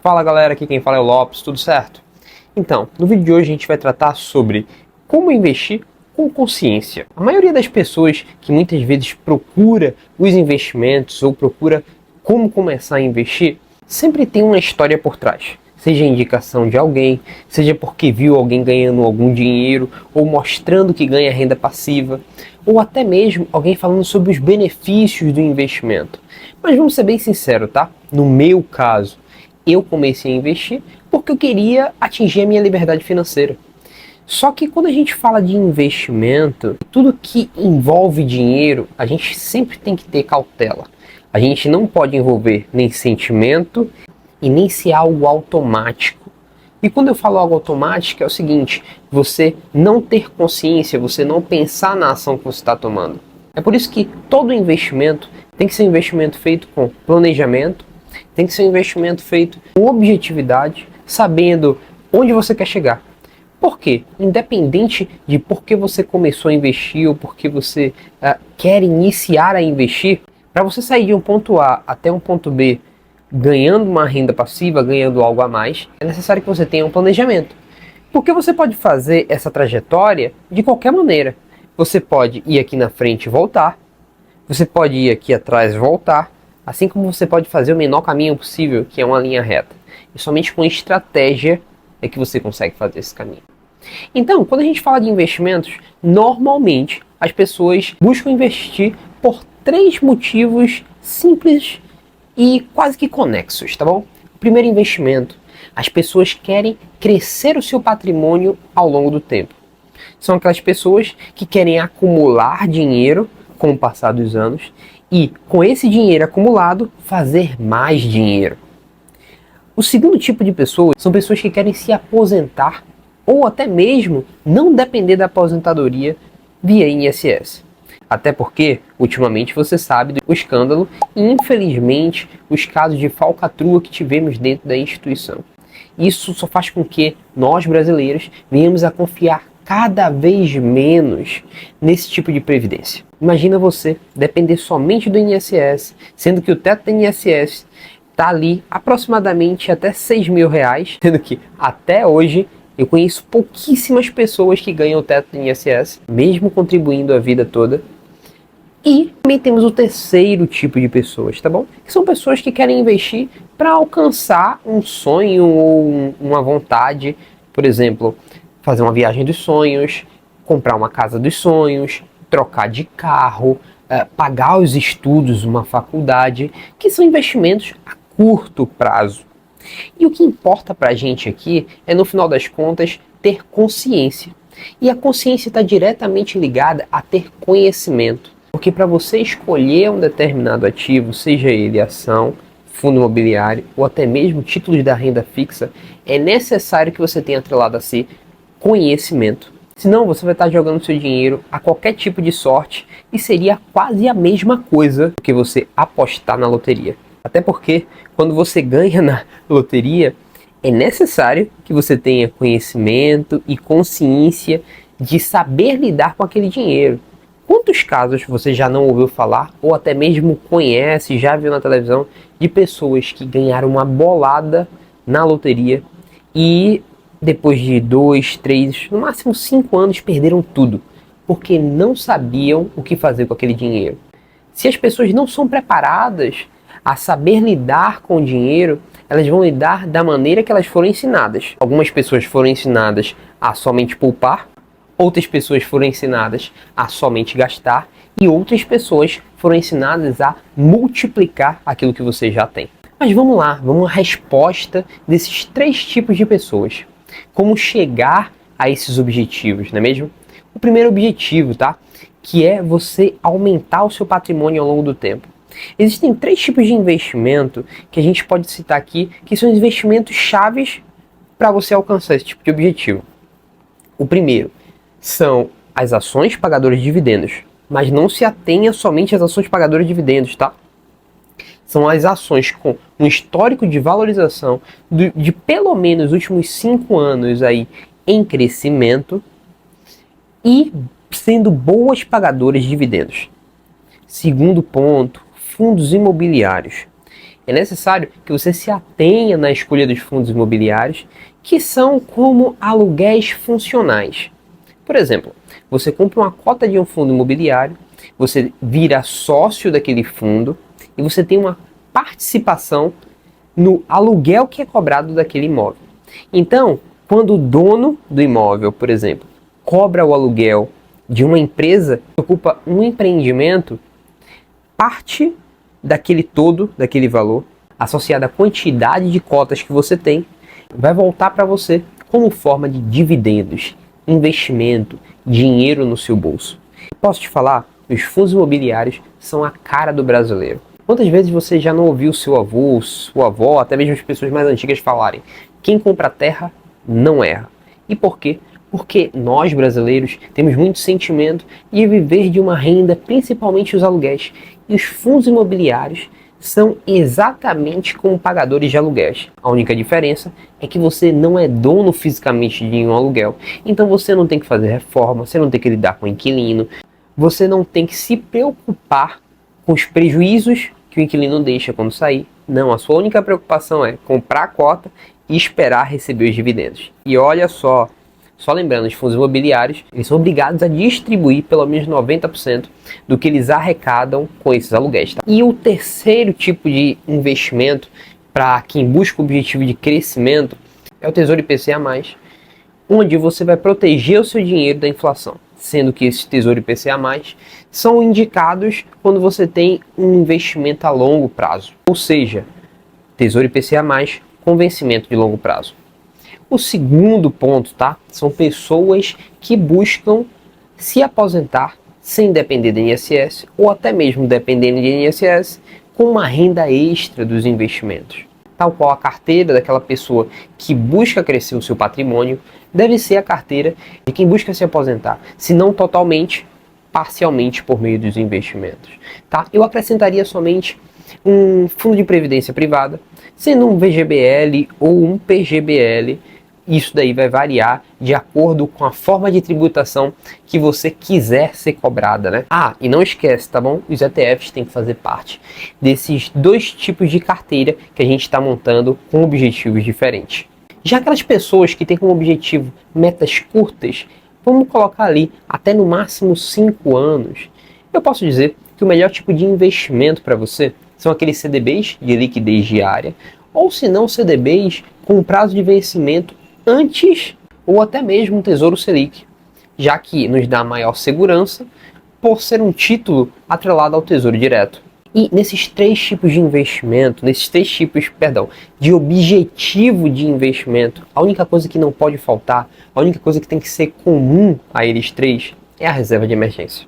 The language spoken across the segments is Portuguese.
Fala galera, aqui quem fala é o Lopes, tudo certo? Então, no vídeo de hoje a gente vai tratar sobre como investir com consciência. A maioria das pessoas que muitas vezes procura os investimentos ou procura como começar a investir, sempre tem uma história por trás. Seja indicação de alguém, seja porque viu alguém ganhando algum dinheiro, ou mostrando que ganha renda passiva, ou até mesmo alguém falando sobre os benefícios do investimento. Mas vamos ser bem sinceros, tá? No meu caso, eu comecei a investir porque eu queria atingir a minha liberdade financeira. Só que quando a gente fala de investimento, tudo que envolve dinheiro, a gente sempre tem que ter cautela. A gente não pode envolver nem sentimento e nem ser algo automático. E quando eu falo algo automático é o seguinte, você não ter consciência, você não pensar na ação que você está tomando. É por isso que todo investimento tem que ser um investimento feito com planejamento, tem que ser um investimento feito com objetividade, sabendo onde você quer chegar. Por quê? Independente de por que você começou a investir ou por que você quer iniciar a investir, para você sair de um ponto A até um ponto B ganhando uma renda passiva, ganhando algo a mais, é necessário que você tenha um planejamento. Porque você pode fazer essa trajetória de qualquer maneira. Você pode ir aqui na frente e voltar, você pode ir aqui atrás e voltar, assim como você pode fazer o menor caminho possível, que é uma linha reta. E somente com estratégia é que você consegue fazer esse caminho. Então, quando a gente fala de investimentos, normalmente as pessoas buscam investir por 3 motivos simples e quase que conexos, tá bom? O primeiro investimento, as pessoas querem crescer o seu patrimônio ao longo do tempo. São aquelas pessoas que querem acumular dinheiro com o passar dos anos e, com esse dinheiro acumulado, fazer mais dinheiro. O segundo tipo de pessoas são pessoas que querem se aposentar ou até mesmo não depender da aposentadoria via INSS. Até porque, ultimamente, você sabe do escândalo e, infelizmente, os casos de falcatrua que tivemos dentro da instituição. Isso só faz com que nós, brasileiros, venhamos a confiar cada vez menos nesse tipo de previdência. Imagina você depender somente do INSS, sendo que o teto do INSS está ali aproximadamente até R$6.000, sendo que até hoje eu conheço pouquíssimas pessoas que ganham o teto do INSS, mesmo contribuindo a vida toda. E também temos o terceiro tipo de pessoas, tá bom? Que são pessoas que querem investir para alcançar um sonho ou uma vontade, por exemplo, fazer uma viagem dos sonhos, comprar uma casa dos sonhos, trocar de carro, pagar os estudos, uma faculdade, que são investimentos a curto prazo. E o que importa para a gente aqui é, no final das contas, ter consciência. E a consciência está diretamente ligada a ter conhecimento. Porque para você escolher um determinado ativo, seja ele ação, fundo imobiliário ou até mesmo títulos da renda fixa, é necessário que você tenha atrelado a si conhecimento. Senão você vai estar jogando seu dinheiro a qualquer tipo de sorte e seria quase a mesma coisa que você apostar na loteria. Até porque quando você ganha na loteria, é necessário que você tenha conhecimento e consciência de saber lidar com aquele dinheiro. Quantos casos você já não ouviu falar, ou até mesmo conhece, já viu na televisão, de pessoas que ganharam uma bolada na loteria e depois de 2, 3, no máximo 5 anos perderam tudo, porque não sabiam o que fazer com aquele dinheiro. Se as pessoas não são preparadas a saber lidar com o dinheiro, elas vão lidar da maneira que elas foram ensinadas. Algumas pessoas foram ensinadas a somente poupar, outras pessoas foram ensinadas a somente gastar e outras pessoas foram ensinadas a multiplicar aquilo que você já tem. Mas vamos lá, vamos à resposta desses 3 tipos de pessoas. Como chegar a esses objetivos, não é mesmo? O primeiro objetivo, tá? Que é você aumentar o seu patrimônio ao longo do tempo. Existem 3 tipos de investimento que a gente pode citar aqui, que são investimentos chaves para você alcançar esse tipo de objetivo. O primeiro são as ações pagadoras de dividendos, mas não se atenha somente às ações pagadoras de dividendos, tá? São as ações com um histórico de valorização de pelo menos os últimos 5 anos aí em crescimento e sendo boas pagadoras de dividendos. Segundo ponto, fundos imobiliários. é necessário que você se atenha na escolha dos fundos imobiliários, que são como aluguéis funcionais. Por exemplo, você compra uma cota de um fundo imobiliário, você vira sócio daquele fundo e você tem uma participação no aluguel que é cobrado daquele imóvel. Então, quando o dono do imóvel, por exemplo, cobra o aluguel de uma empresa que ocupa um empreendimento, parte daquele todo, daquele valor, associado à quantidade de cotas que você tem, vai voltar para você como forma de dividendos, investimento, dinheiro no seu bolso. Posso te falar, os fundos imobiliários são a cara do brasileiro. Quantas vezes você já não ouviu seu avô, sua avó, até mesmo as pessoas mais antigas falarem: quem compra terra não erra. E por quê? Porque nós brasileiros temos muito sentimento de viver de uma renda, principalmente os aluguéis. E os fundos imobiliários são exatamente como pagadores de aluguéis. A única diferença é que você não é dono fisicamente de um aluguel. Então você não tem que fazer reforma, você não tem que lidar com o inquilino, você não tem que se preocupar com os prejuízos que o inquilino deixa quando sair. Não, a sua única preocupação é comprar a cota e esperar receber os dividendos. E olha só lembrando, os fundos imobiliários, eles são obrigados a distribuir pelo menos 90% do que eles arrecadam com esses aluguéis. Tá? E o terceiro tipo de investimento para quem busca o objetivo de crescimento é o Tesouro IPCA+, onde você vai proteger o seu dinheiro da inflação, sendo que esses Tesouro IPCA+, são indicados quando você tem um investimento a longo prazo, ou seja, Tesouro IPCA+, com vencimento de longo prazo. O segundo ponto, tá? São pessoas que buscam se aposentar sem depender do INSS ou até mesmo dependendo de INSS com uma renda extra dos investimentos. Tal qual a carteira daquela pessoa que busca crescer o seu patrimônio deve ser a carteira de quem busca se aposentar, se não totalmente, parcialmente por meio dos investimentos. Tá? Eu acrescentaria somente um fundo de previdência privada, sendo um VGBL ou um PGBL. Isso daí vai variar de acordo com a forma de tributação que você quiser ser cobrada, né? Ah, e não esquece, tá bom? Os ETFs têm que fazer parte desses dois tipos de carteira que a gente está montando com objetivos diferentes. Já aquelas pessoas que têm como objetivo metas curtas, vamos colocar ali até no máximo 5 anos. Eu posso dizer que o melhor tipo de investimento para você são aqueles CDBs de liquidez diária, ou se não CDBs com prazo de vencimento antes ou até mesmo um Tesouro Selic, já que nos dá maior segurança por ser um título atrelado ao Tesouro Direto. E nesses três tipos de investimento, de objetivo de investimento, a única coisa que não pode faltar, a única coisa que tem que ser comum a eles três é a reserva de emergência.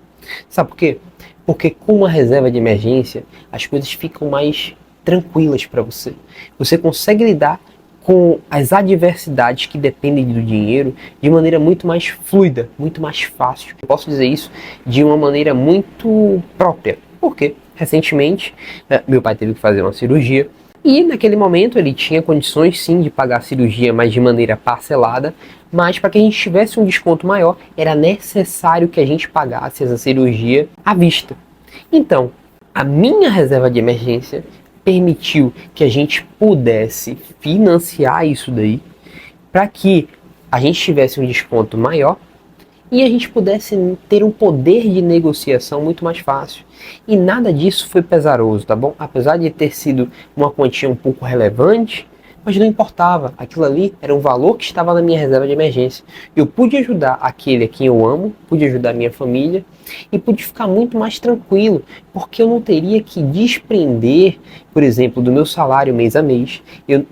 Sabe por quê? Porque com uma reserva de emergência, as coisas ficam mais tranquilas para você. Você consegue lidar com as adversidades que dependem do dinheiro de maneira muito mais fluida, muito mais fácil. Eu posso dizer isso de uma maneira muito própria. Por quê? Recentemente, meu pai teve que fazer uma cirurgia e naquele momento ele tinha condições sim de pagar a cirurgia, mas de maneira parcelada, mas para que a gente tivesse um desconto maior, era necessário que a gente pagasse essa cirurgia à vista. Então, a minha reserva de emergência permitiu que a gente pudesse financiar isso daí para que a gente tivesse um desconto maior e a gente pudesse ter um poder de negociação muito mais fácil. E nada disso foi pesaroso, tá bom? Apesar de ter sido uma quantia um pouco relevante, mas não importava. Aquilo ali era um valor que estava na minha reserva de emergência. Eu pude ajudar aquele a quem eu amo, pude ajudar a minha família e pude ficar muito mais tranquilo, porque eu não teria que desprender, por exemplo, do meu salário mês a mês,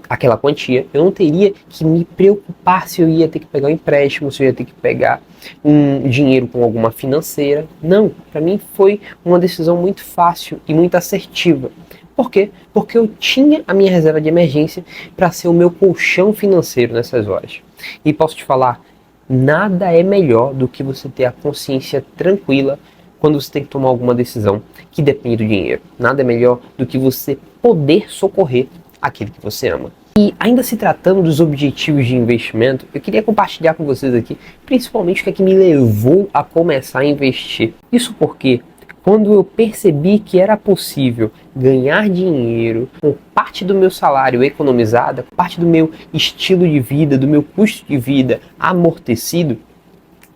aquela quantia. Eu não teria que me preocupar se eu ia ter que pegar um empréstimo, se eu ia ter que pegar um dinheiro com alguma financeira. Não, para mim foi uma decisão muito fácil e muito assertiva. Por quê? Porque eu tinha a minha reserva de emergência para ser o meu colchão financeiro nessas horas. E posso te falar, nada é melhor do que você ter a consciência tranquila quando você tem que tomar alguma decisão que depende do dinheiro. Nada é melhor do que você poder socorrer aquele que você ama. E ainda se tratando dos objetivos de investimento, eu queria compartilhar com vocês aqui, principalmente o que é que me levou a começar a investir. Isso porque Quando eu percebi que era possível ganhar dinheiro com parte do meu salário economizada, parte do meu estilo de vida, do meu custo de vida amortecido,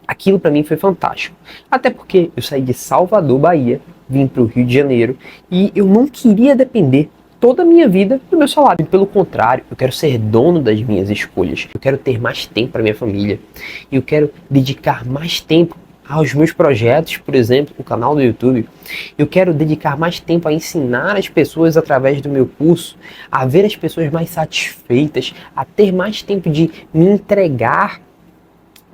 aquilo para mim foi fantástico. Até porque eu saí de Salvador, Bahia, vim para o Rio de Janeiro e eu não queria depender toda a minha vida do meu salário. Pelo contrário, eu quero ser dono das minhas escolhas. Eu quero ter mais tempo para minha família. Eu quero dedicar mais tempo aos meus projetos, por exemplo, o canal do YouTube. Eu quero dedicar mais tempo a ensinar as pessoas através do meu curso, a ver as pessoas mais satisfeitas, a ter mais tempo de me entregar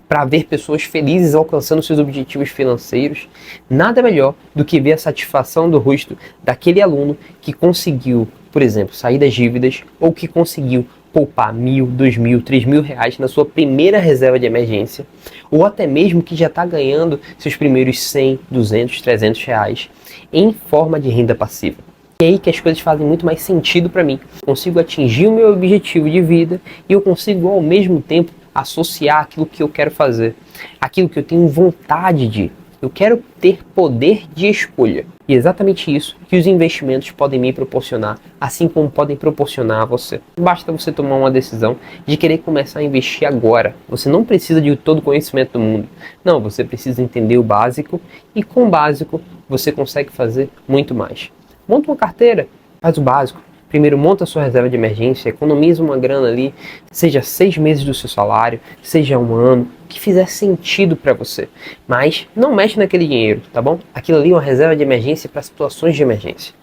para ver pessoas felizes alcançando seus objetivos financeiros. Nada melhor do que ver a satisfação do rosto daquele aluno que conseguiu, por exemplo, sair das dívidas ou que conseguiu poupar 1.000, 2.000, 3.000 reais na sua primeira reserva de emergência, ou até mesmo que já está ganhando seus primeiros 100, 200, 300 reais em forma de renda passiva. E é aí que as coisas fazem muito mais sentido para mim. Eu consigo atingir o meu objetivo de vida e eu consigo ao mesmo tempo associar aquilo que eu quero fazer, aquilo que eu tenho vontade de. Eu quero ter poder de escolha. E é exatamente isso que os investimentos podem me proporcionar, assim como podem proporcionar a você. Basta você tomar uma decisão de querer começar a investir agora. Você não precisa de todo o conhecimento do mundo. Não, você precisa entender o básico e com o básico você consegue fazer muito mais. Monta uma carteira, faz o básico. Primeiro monta a sua reserva de emergência, economiza uma grana ali, seja 6 meses do seu salário, seja um ano, que fizer sentido para você. Mas não mexe naquele dinheiro, tá bom? Aquilo ali é uma reserva de emergência para situações de emergência.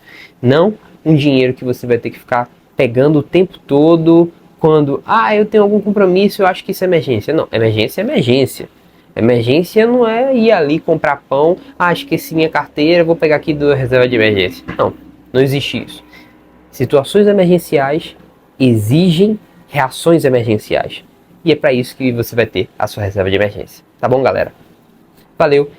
Não um dinheiro que você vai ter que ficar pegando o tempo todo quando, eu tenho algum compromisso, eu acho que isso é emergência. Não, emergência é emergência. Emergência não é ir ali comprar pão, esqueci minha carteira, vou pegar aqui da reserva de emergência. Não, não existe isso. Situações emergenciais exigem reações emergenciais. E é para isso que você vai ter a sua reserva de emergência. Tá bom, galera? Valeu!